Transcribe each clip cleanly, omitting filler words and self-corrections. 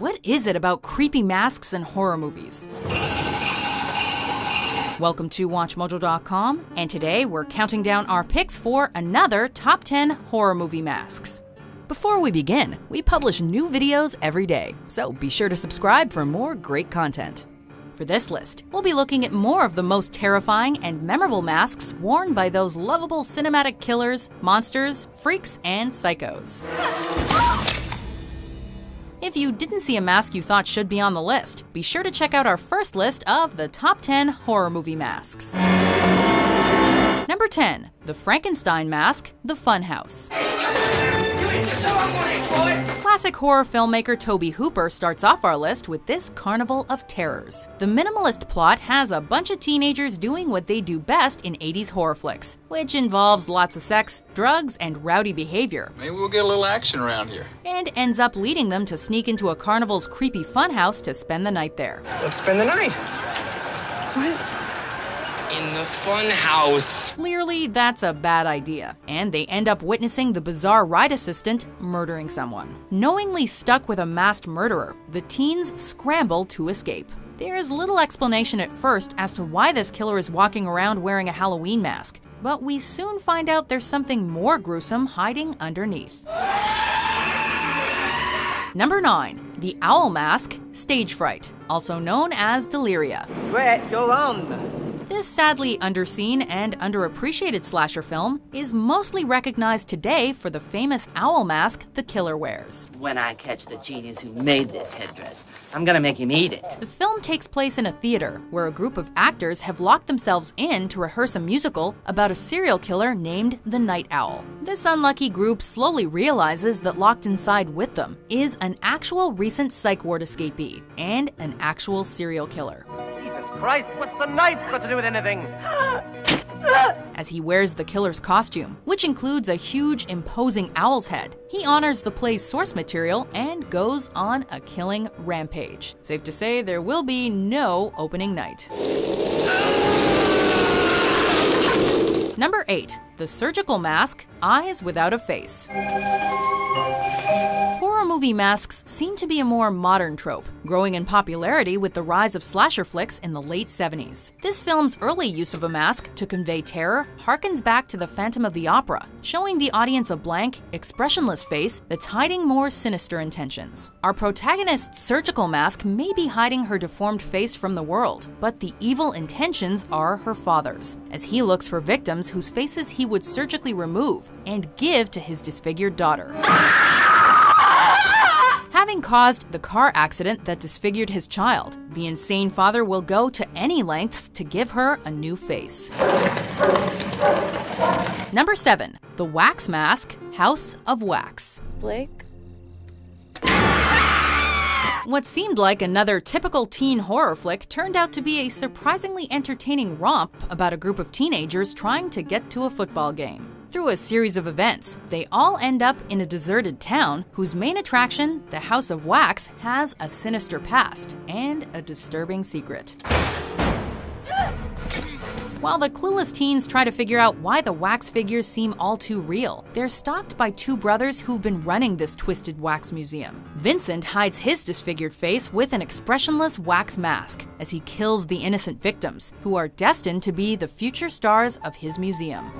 what is it about creepy masks and horror movies? Welcome to WatchMojo.com, and today we're counting down our picks for another top 10 horror movie masks. Before we begin, we publish new videos every day, so be sure to subscribe for more great content. For this list, we'll be looking at more of the most terrifying and memorable masks worn by those lovable cinematic killers, monsters, freaks, and psychos. If you didn't see a mask you thought should be on the list, be sure to check out our first list of the top 10 horror movie masks. Number 10. The Frankenstein Mask, The Funhouse. Classic horror filmmaker Tobe Hooper starts off our list with this carnival of terrors. The minimalist plot has a bunch of teenagers doing what they do best in 80s horror flicks, which involves lots of sex, drugs, and rowdy behavior. Maybe we'll get a little action around here. And ends up leading them to sneak into a carnival's creepy funhouse to spend the night there. Let's spend the night. What? In the fun house. Clearly, that's a bad idea, and they end up witnessing the bizarre ride assistant murdering someone. Knowingly stuck with a masked murderer, the teens scramble to escape. There's little explanation at first as to why this killer is walking around wearing a Halloween mask, but we soon find out there's something more gruesome hiding underneath. Number 9. The Owl Mask, Stage Fright, also known as Deliria. Wait, go on. This sadly underseen and underappreciated slasher film is mostly recognized today for the famous owl mask the killer wears. When I catch the genius who made this headdress, I'm gonna make him eat it. The film takes place in a theater where a group of actors have locked themselves in to rehearse a musical about a serial killer named the Night Owl. This unlucky group slowly realizes that locked inside with them is an actual recent psych ward escapee and an actual serial killer. Christ, what's the knife got to do with anything? As he wears the killer's costume, which includes a huge, imposing owl's head, he honors the play's source material and goes on a killing rampage. Safe to say there will be no opening night. Number 8. The Surgical Mask, Eyes Without a Face. Horror movie masks seem to be a more modern trope, growing in popularity with the rise of slasher flicks in the late 70s. This film's early use of a mask to convey terror harkens back to the Phantom of the Opera, showing the audience a blank, expressionless face that's hiding more sinister intentions. Our protagonist's surgical mask may be hiding her deformed face from the world, but the evil intentions are her father's, as he looks for victims whose faces he would surgically remove and give to his disfigured daughter. Having caused the car accident that disfigured his child, the insane father will go to any lengths to give her a new face. Number 7. The Wax Mask, House of Wax. Blake? What seemed like another typical teen horror flick turned out to be a surprisingly entertaining romp about a group of teenagers trying to get to a football game. Through a series of events, they all end up in a deserted town whose main attraction, the House of Wax, has a sinister past and a disturbing secret. While the clueless teens try to figure out why the wax figures seem all too real, they're stopped by two brothers who've been running this twisted wax museum. Vincent hides his disfigured face with an expressionless wax mask as he kills the innocent victims, who are destined to be the future stars of his museum.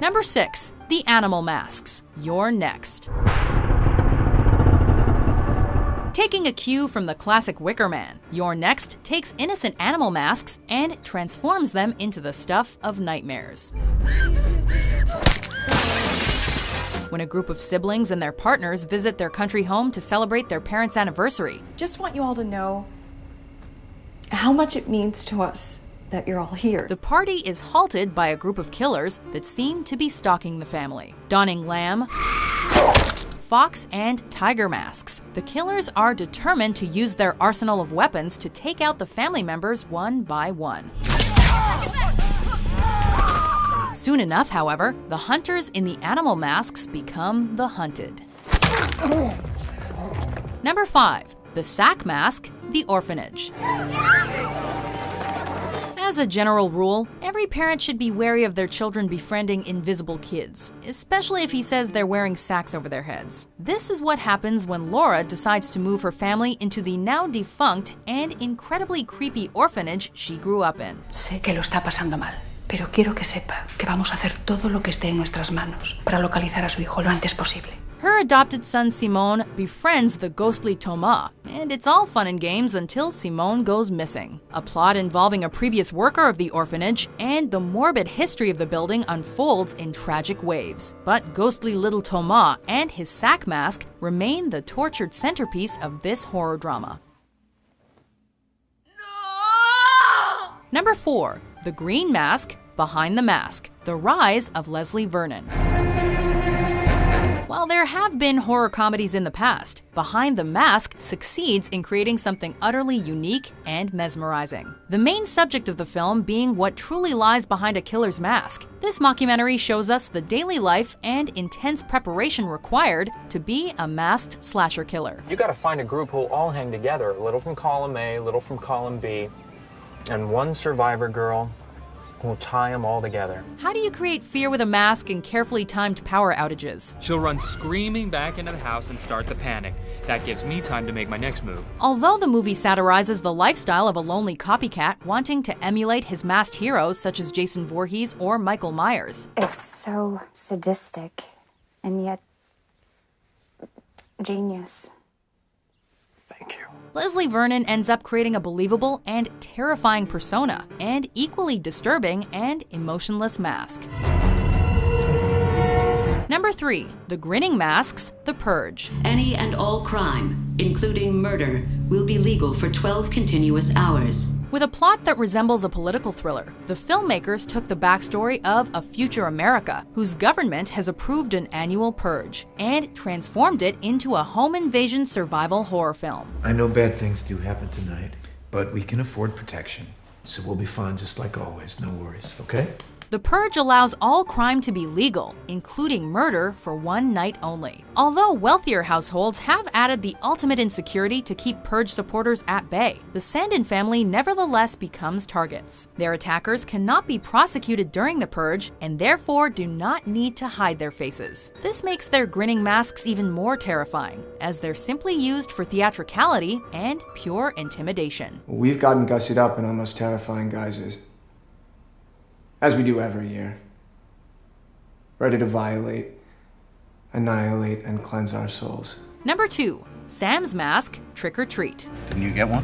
Number 6. The Animal Masks. You're next. Taking a cue from the classic Wicker Man, You're Next takes innocent animal masks and transforms them into the stuff of nightmares. When a group of siblings and their partners visit their country home to celebrate their parents' anniversary, Just want you all to know how much it means to us that you're all here. the party is halted by a group of killers that seem to be stalking the family. Donning lamb, fox, and tiger masks, the killers are determined to use their arsenal of weapons to take out the family members one by one. Soon enough, however, the hunters in the animal masks become the hunted. Number 5. The Sack Mask, The Orphanage. As a general rule, every parent should be wary of their children befriending invisible kids, especially if he says they're wearing sacks over their heads. This is what happens when Laura decides to move her family into the now defunct and incredibly creepy orphanage she grew up in. Sé que lo está pasando mal, pero quiero que sepa que vamos a hacer todo lo que esté en nuestras manos para localizar a su hijo lo antes posible. Her adopted son Simone befriends the ghostly Thomas, and it's all fun and games until Simone goes missing. A plot involving a previous worker of the orphanage and the morbid history of the building unfolds in tragic waves. But ghostly little Thomas and his sack mask remain the tortured centerpiece of this horror drama. No! Number 4. The Green Mask, Behind the Mask, The Rise of Leslie Vernon. While there have been horror comedies in the past, Behind the Mask succeeds in creating something utterly unique and mesmerizing. The main subject of the film being what truly lies behind a killer's mask. This mockumentary shows us the daily life and intense preparation required to be a masked slasher killer. You gotta find a group who'll all hang together, a little from column A, a little from column B, and one survivor girl who'll tie them all together. How do you create fear with a mask and carefully timed power outages? She'll run screaming back into the house and start the panic. That gives me time to make my next move. Although the movie satirizes the lifestyle of a lonely copycat wanting to emulate his masked heroes such as Jason Voorhees or Michael Myers. It's so sadistic and yet genius. Thank you. Leslie Vernon ends up creating a believable and terrifying persona, and equally disturbing and emotionless mask. Number 3. The Grinning Masks, The Purge. Any and all crime, including murder, will be legal for 12 continuous hours. With a plot that resembles a political thriller, the filmmakers took the backstory of a future America whose government has approved an annual purge and transformed it into a home invasion survival horror film. I know bad things do happen tonight, but we can afford protection, so we'll be fine just like always, no worries, okay? The Purge allows all crime to be legal, including murder for one night only. Although wealthier households have added the ultimate insecurity to keep Purge supporters at bay, the Sandin family nevertheless becomes targets. Their attackers cannot be prosecuted during the Purge and therefore do not need to hide their faces. This makes their grinning masks even more terrifying, as they're simply used for theatricality and pure intimidation. We've gotten gussied up in our most terrifying guises. As we do every year. Ready to violate, annihilate, and cleanse our souls. Number 2. Sam's Mask, Trick or Treat. Didn't you get one?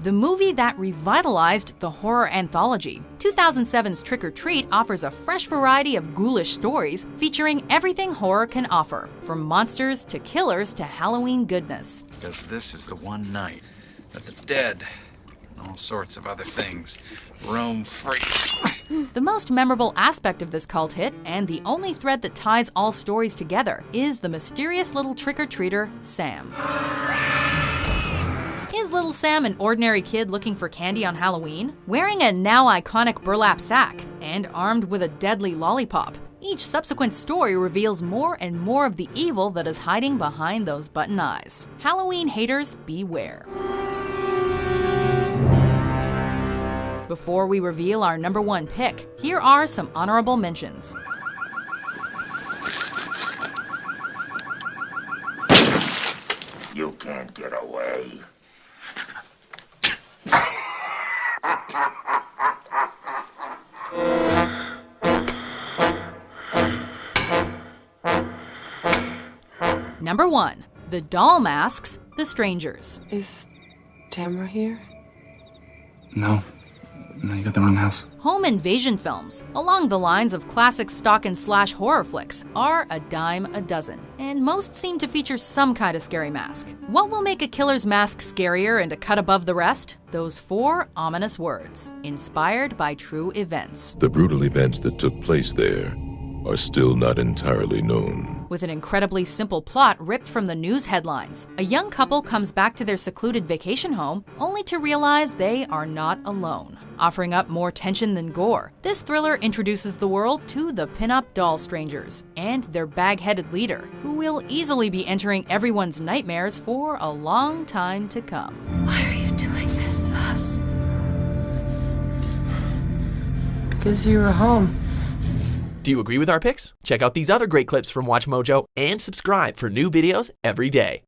The movie that revitalized the horror anthology. 2007's Trick or Treat offers a fresh variety of ghoulish stories featuring everything horror can offer, from monsters to killers to Halloween goodness. Because this is the one night that the dead and all sorts of other things roam free. The most memorable aspect of this cult hit, and the only thread that ties all stories together, is the mysterious little trick-or-treater, Sam. Is little Sam an ordinary kid looking for candy on Halloween? Wearing a now iconic burlap sack and armed with a deadly lollipop, each subsequent story reveals more and more of the evil that is hiding behind those button eyes. Halloween haters, beware. Before we reveal our number 1 pick, here are some honorable mentions. You can't get away. Number 1. The Doll Masks, The Strangers. Is Tamara here? No, you got the wrong house. Home invasion films, along the lines of classic stock and slash horror flicks, are a dime a dozen, and most seem to feature some kind of scary mask. What will make a killer's mask scarier and a cut above the rest? Those 4 ominous words, inspired by true events. The brutal events that took place there are still not entirely known. With an incredibly simple plot ripped from the news headlines, a young couple comes back to their secluded vacation home only to realize they are not alone. Offering up more tension than gore, this thriller introduces the world to the pin-up doll strangers and their bag-headed leader, who will easily be entering everyone's nightmares for a long time to come. Why are you doing Because you were home. Do you agree with our picks? Check out these other great clips from WatchMojo and subscribe for new videos every day.